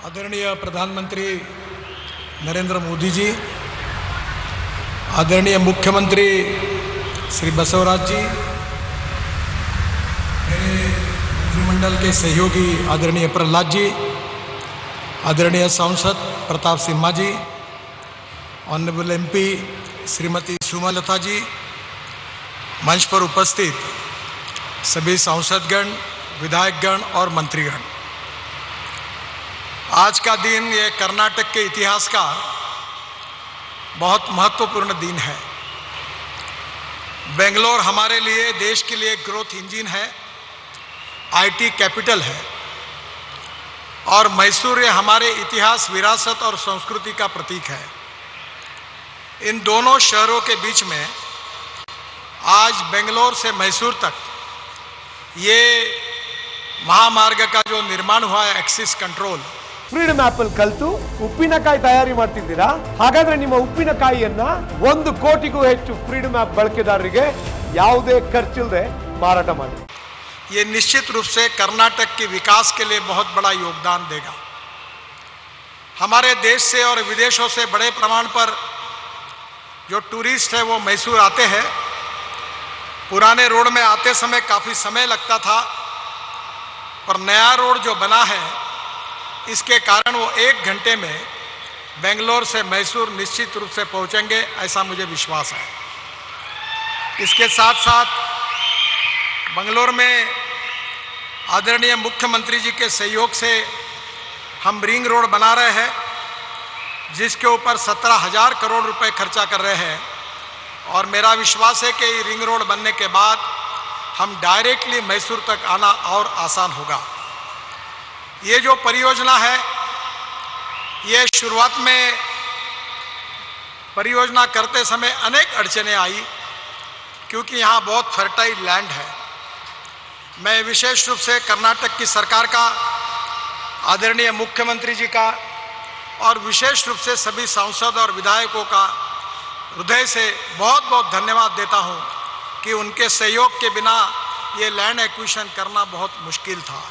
आदरणीय प्रधानमंत्री नरेंद्र मोदी जी, आदरणीय मुख्यमंत्री श्री बसवराज जी, मेरे मंत्रिमंडल के सहयोगी आदरणीय प्रहलाद जी, आदरणीय सांसद प्रताप सिम्हा जी, ऑनरेबल एमपी श्रीमती सुमलता जी, मंच पर उपस्थित सभी सांसदगण, विधायकगण और मंत्रीगण, आज का दिन ये कर्नाटक के इतिहास का बहुत महत्वपूर्ण दिन है। बेंगलोर हमारे लिए, देश के लिए ग्रोथ इंजन है, आईटी कैपिटल है और मैसूर ये हमारे इतिहास, विरासत और संस्कृति का प्रतीक है। इन दोनों शहरों के बीच में आज बेंगलोर से मैसूर तक ये महामार्ग का जो निर्माण हुआ है, एक्सिस कंट्रोल, ಫ್ರೀಡಮ್ ಆಪ್ ಅಲ್ಲಿ ಕಲಿತು ಉಪ್ಪಿನಕಾಯಿ ತಯಾರಿ ಮಾಡ್ತಿದ್ದೀರಾ? ಹಾಗಾದ್ರೆ ನಿಮ್ಮ ಉಪ್ಪಿನಕಾಯಿಯನ್ನ 1 ಕೋಟಿಗೂ ಹೆಚ್ಚು ಫ್ರೀಡಮ್ ಆಪ್ ಬಳಕೆದಾರರಿಗೆ ಯಾವುದೇ ಖರ್ಚಿಲ್ಲದೆ ಮಾರಾಟ ಮಾಡಿ। ये निश्चित रूप से कर्नाटक के विकास के लिए बहुत बड़ा योगदान देगा। हमारे देश से और विदेशों से बड़े प्रमाण पर जो टूरिस्ट है वो मैसूर आते हैं। पुराने रोड में आते समय काफ़ी समय लगता था, पर नया रोड जो बना है इसके कारण वो 1 घंटे में बेंगलोर से मैसूर निश्चित रूप से पहुंचेंगे, ऐसा मुझे विश्वास है। इसके साथ साथ बेंगलोर में आदरणीय मुख्यमंत्री जी के सहयोग से हम रिंग रोड बना रहे हैं, जिसके ऊपर 17,000 करोड़ रुपए खर्चा कर रहे हैं और मेरा विश्वास है कि रिंग रोड बनने के बाद हम डायरेक्टली मैसूर तक आना और आसान होगा। ये जो परियोजना है, ये शुरुआत में परियोजना करते समय अनेक अड़चनें आई, क्योंकि यहाँ बहुत फर्टाइल लैंड है। मैं विशेष रूप से कर्नाटक की सरकार का, आदरणीय मुख्यमंत्री जी का और विशेष रूप से सभी सांसद और विधायकों का हृदय से बहुत बहुत धन्यवाद देता हूँ कि उनके सहयोग के बिना ये लैंड एक्विजिशन करना बहुत मुश्किल था।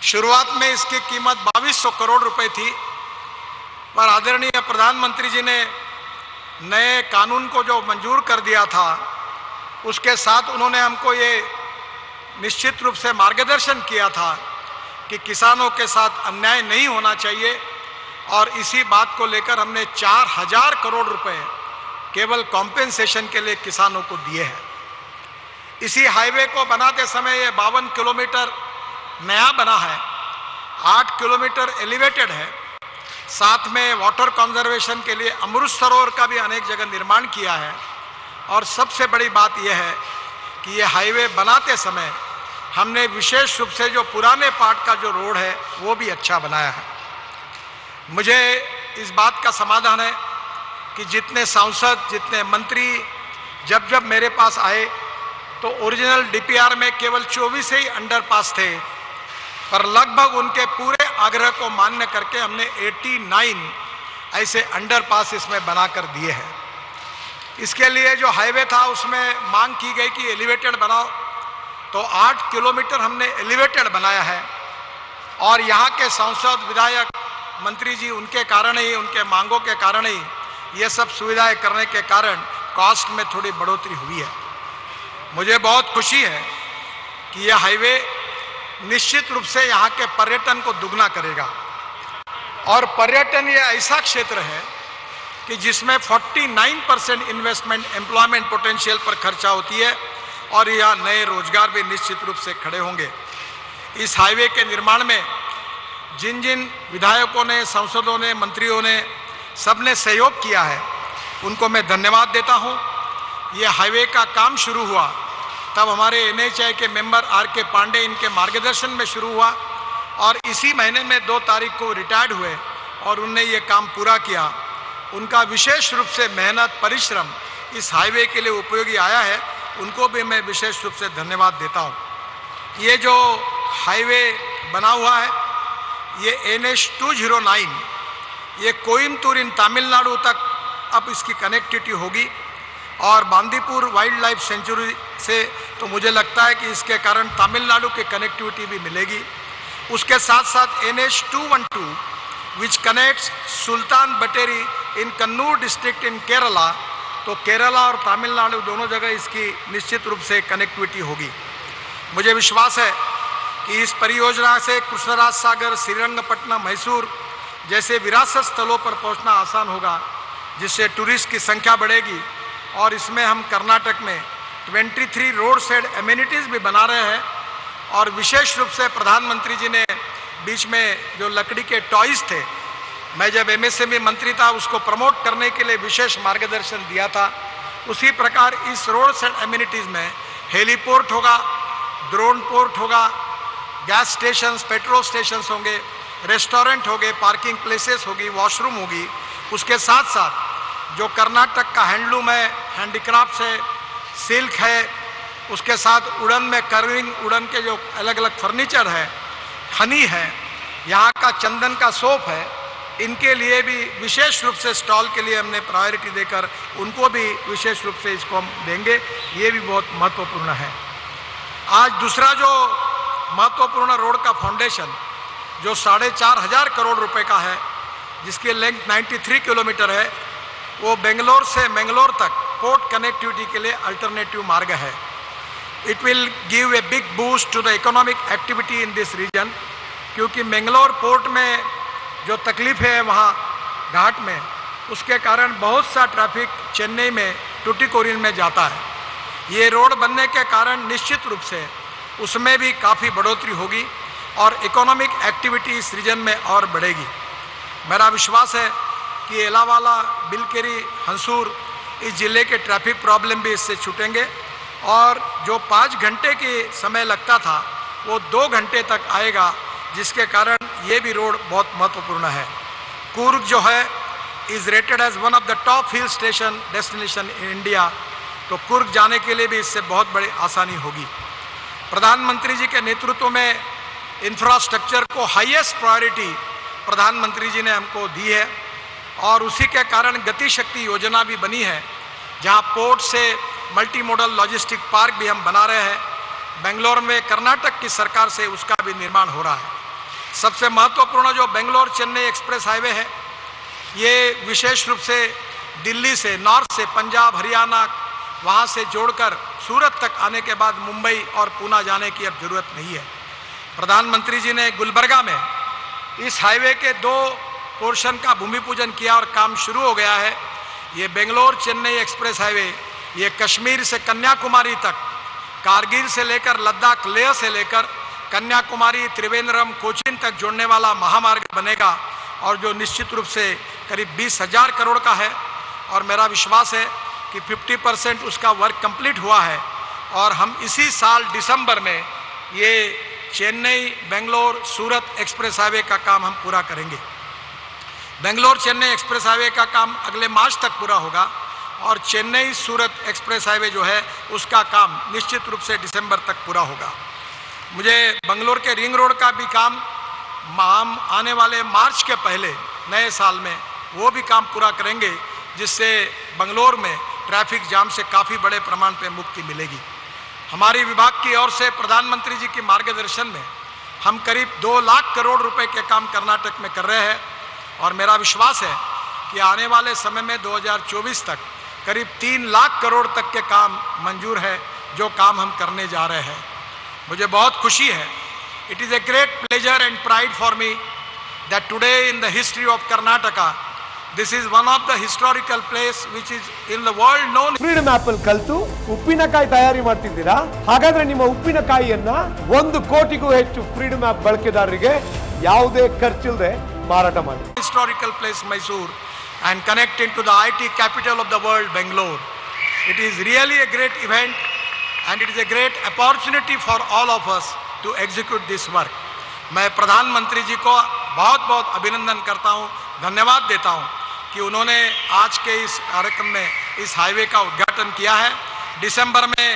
शुरुआत में इसकी कीमत 2200 करोड़ रुपए थी, पर आदरणीय प्रधानमंत्री जी ने नए कानून को जो मंजूर कर दिया था, उसके साथ उन्होंने हमको ये निश्चित रूप से मार्गदर्शन किया था कि किसानों के साथ अन्याय नहीं होना चाहिए और इसी बात को लेकर हमने 4000 करोड़ रुपए केवल कॉम्पेंसेशन के लिए किसानों को दिए हैं। इसी हाईवे को बनाते समय ये 52 किलोमीटर नया बना है, 8 किलोमीटर एलिवेटेड है, साथ में वाटर कंजर्वेशन के लिए अमृत सरोवर का भी अनेक जगह निर्माण किया है। और सबसे बड़ी बात यह है कि ये हाईवे बनाते समय हमने विशेष रूप से जो पुराने पार्ट का जो रोड है वो भी अच्छा बनाया है। मुझे इस बात का समाधान है कि जितने सांसद, जितने मंत्री जब जब मेरे पास आए तो ओरिजिनल डीपीआर में केवल 24 ही अंडरपास थे, पर लगभग उनके पूरे आग्रह को मान्य करके हमने 89 ऐसे अंडरपास इसमें बनाकर दिए हैं। इसके लिए जो हाईवे था उसमें मांग की गई कि एलिवेटेड बनाओ, तो 8 किलोमीटर हमने एलिवेटेड बनाया है और यहाँ के सांसद, विधायक, मंत्री जी, उनके कारण ही, उनके मांगों के कारण ही ये सब सुविधाएं करने के कारण कॉस्ट में थोड़ी बढ़ोतरी हुई है। मुझे बहुत खुशी है कि यह हाईवे निश्चित रूप से यहाँ के पर्यटन को दुगना करेगा। और पर्यटन ये ऐसा क्षेत्र है कि जिसमें 49% इन्वेस्टमेंट एम्प्लॉयमेंट पोटेंशियल पर खर्चा होती है और यहाँ नए रोजगार भी निश्चित रूप से खड़े होंगे। इस हाईवे के निर्माण में जिन जिन विधायकों ने, सांसदों ने, मंत्रियों ने, सबने सहयोग किया है, उनको मैं धन्यवाद देता हूँ। ये हाईवे का काम शुरू हुआ तब हमारे NHAI के मेंबर RK पांडे, इनके मार्गदर्शन में शुरू हुआ और इसी महीने में 2 तारीख को रिटायर्ड हुए और उनने ये काम पूरा किया। उनका विशेष रूप से मेहनत, परिश्रम इस हाईवे के लिए उपयोगी आया है, उनको भी मैं विशेष रूप से धन्यवाद देता हूँ। ये जो हाईवे बना हुआ है, ये NH 209, ये कोयम्बटूर इन तमिलनाडु तक अब इसकी कनेक्टिविटी होगी और बांदीपुर वाइल्ड लाइफ सेंचुरी से तो मुझे लगता है कि इसके कारण तमिलनाडु की कनेक्टिविटी भी मिलेगी। उसके साथ साथ NH212 which connects Sultan Bathery in Kannur district in Kerala, तो केरला और तमिलनाडु दोनों जगह इसकी निश्चित रूप से कनेक्टिविटी होगी। मुझे विश्वास है कि इस परियोजना से कृष्णराज सागर, श्रीरंगपट्टनम, मैसूर जैसे विरासत स्थलों पर पहुंचना आसान होगा, जिससे टूरिस्ट की संख्या बढ़ेगी। और इसमें हम कर्नाटक में 23 रोड साइड एमिनिटीज़ भी बना रहे हैं। और विशेष रूप से प्रधानमंत्री जी ने बीच में जो लकड़ी के टॉयज़ थे, मैं जब MSME मंत्री था उसको प्रमोट करने के लिए विशेष मार्गदर्शन दिया था। उसी प्रकार इस रोड साइड एमिनिटीज़ में हेलीपोर्ट होगा, ड्रोन पोर्ट होगा, गैस स्टेशंस, पेट्रोल स्टेशंस होंगे, रेस्टोरेंट होंगे, पार्किंग प्लेसेस होगी, वॉशरूम होगी। उसके साथ साथ जो कर्नाटक का हैंडलूम है, हैंडीक्राफ्ट्स है, सिल्क है, उसके साथ उड़न में कर्विंग, उड़न के जो अलग अलग फर्नीचर है, हनी है, यहाँ का चंदन का सोप है, इनके लिए भी विशेष रूप से स्टॉल के लिए हमने प्रायोरिटी देकर उनको भी विशेष रूप से इसको हम देंगे। ये भी बहुत महत्वपूर्ण है। आज दूसरा जो महत्वपूर्ण रोड का फाउंडेशन जो 4,500 करोड़ रुपए का है, जिसकी लेंथ 93 किलोमीटर है, वो बेंगलोर से मैंगलोर तक पोर्ट कनेक्टिविटी के लिए अल्टरनेटिव मार्ग है। It will give a big boost to the economic activity in this region, क्योंकि मैंगलोर पोर्ट में जो तकलीफ है वहाँ घाट में, उसके कारण बहुत सा ट्रैफिक चेन्नई में टुटीकोरिन में जाता है। ये रोड बनने के कारण निश्चित रूप से उसमें भी काफ़ी बढ़ोतरी होगी और इकोनॉमिक एक्टिविटी इस रीजन में और बढ़ेगी। मेरा विश्वास है कि एलावाला, बिलकेरी, हंसूर इस ज़िले के ट्रैफिक प्रॉब्लम भी इससे छूटेंगे और जो 5 घंटे के समय लगता था वो 2 घंटे तक आएगा, जिसके कारण ये भी रोड बहुत महत्वपूर्ण है। कूर्ग जो है is rated as one of the top hill station destination in India, तो कुर्ग जाने के लिए भी इससे बहुत बड़ी आसानी होगी। प्रधानमंत्री जी के नेतृत्व में इंफ्रास्ट्रक्चर को हाईएस्ट प्रायोरिटी प्रधानमंत्री जी ने हमको दी है और उसी के कारण गति शक्ति योजना भी बनी है, जहां पोर्ट से मल्टी मॉडल लॉजिस्टिक पार्क भी हम बना रहे हैं। बेंगलोर में कर्नाटक की सरकार से उसका भी निर्माण हो रहा है। सबसे महत्वपूर्ण जो बेंगलोर चेन्नई एक्सप्रेस हाईवे है, ये विशेष रूप से दिल्ली से, नॉर्थ से, पंजाब, हरियाणा, वहाँ से जोड़कर सूरत तक आने के बाद मुंबई और पूना जाने की अब जरूरत नहीं है। प्रधानमंत्री जी ने गुलबर्गा में इस हाईवे के 2 पोर्शन का भूमि पूजन किया और काम शुरू हो गया है। ये बेंगलोर चेन्नई एक्सप्रेस हाईवे ये कश्मीर से कन्याकुमारी तक, कारगिल से लेकर लद्दाख, लेह से लेकर कन्याकुमारी, त्रिवेंद्रम, कोचीन तक जोड़ने वाला महामार्ग बनेगा और जो निश्चित रूप से करीब 20,000 करोड़ का है। और मेरा विश्वास है कि 50% उसका वर्क कंप्लीट हुआ है और हम इसी साल दिसंबर में ये चेन्नई बेंगलोर सूरत एक्सप्रेस हाईवे का काम हम पूरा करेंगे। बेंगलोर चेन्नई एक्सप्रेस हाईवे का काम अगले मार्च तक पूरा होगा और चेन्नई सूरत एक्सप्रेस हाईवे जो है उसका काम निश्चित रूप से दिसंबर तक पूरा होगा। मुझे बेंगलोर के रिंग रोड का भी काम हम आने वाले मार्च के पहले नए साल में वो भी काम पूरा करेंगे, जिससे बेंगलोर में ट्रैफिक जाम से काफ़ी बड़े प्रमाण पे मुक्ति मिलेगी। हमारी विभाग की ओर से प्रधानमंत्री जी के मार्गदर्शन में हम करीब 2 लाख करोड़ रुपए के काम कर्नाटक में कर रहे हैं और मेरा विश्वास है कि आने वाले समय में 2024 तक करीब 3 लाख करोड़ तक के काम मंजूर है, जो काम हम करने जा रहे हैं। मुझे बहुत खुशी है। It is a great pleasure and pride for me that today in the history of Karnataka this is one of the historical place which is in the world known. Freedom of ಅಲ್ಲಿ ಕಲಿತು ಉಪ್ಪಿನಕಾಯಿ ತಯಾರಿ ಮಾಡ್ತಿದ್ದೀರಾ? ಹಾಗಾದ್ರೆ ನಿಮ್ಮ ಉಪ್ಪಿನಕಾಯಿಯನ್ನ 1 ಕೋಟಿಗೂ ಹೆಚ್ಚು ಫ್ರೀಡಮ್ ಆಪ್ ಬಳಕೆದಾರರಿಗೆ ಯಾವುದೇ ಖರ್ಚಿಲ್ಲದೆ ಮಾರಾಟ ಮಾಡಿ. Historical place Mysore and connect into the IT capital of the world, Bangalore. It is really a great event and it is a great opportunity for all of us to execute this work. मैं प्रधानमंत्री जी को बहुत बहुत अभिनंदन करता हूँ, धन्यवाद देता हूँ कि उन्होंने आज के इस कार्यक्रम में इस हाईवे का उद्घाटन किया है। दिसंबर में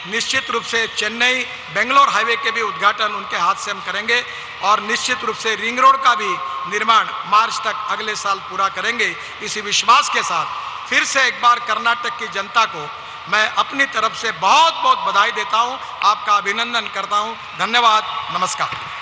निश्चित रूप से चेन्नई बेंगलोर हाईवे के भी उद्घाटन उनके हाथ से हम करेंगे और निश्चित रूप से रिंग रोड का भी निर्माण मार्च तक अगले साल पूरा करेंगे। इसी विश्वास के साथ फिर से एक बार कर्नाटक की जनता को मैं अपनी तरफ से बहुत बहुत बधाई देता हूँ, आपका अभिनंदन करता हूँ। धन्यवाद, नमस्कार।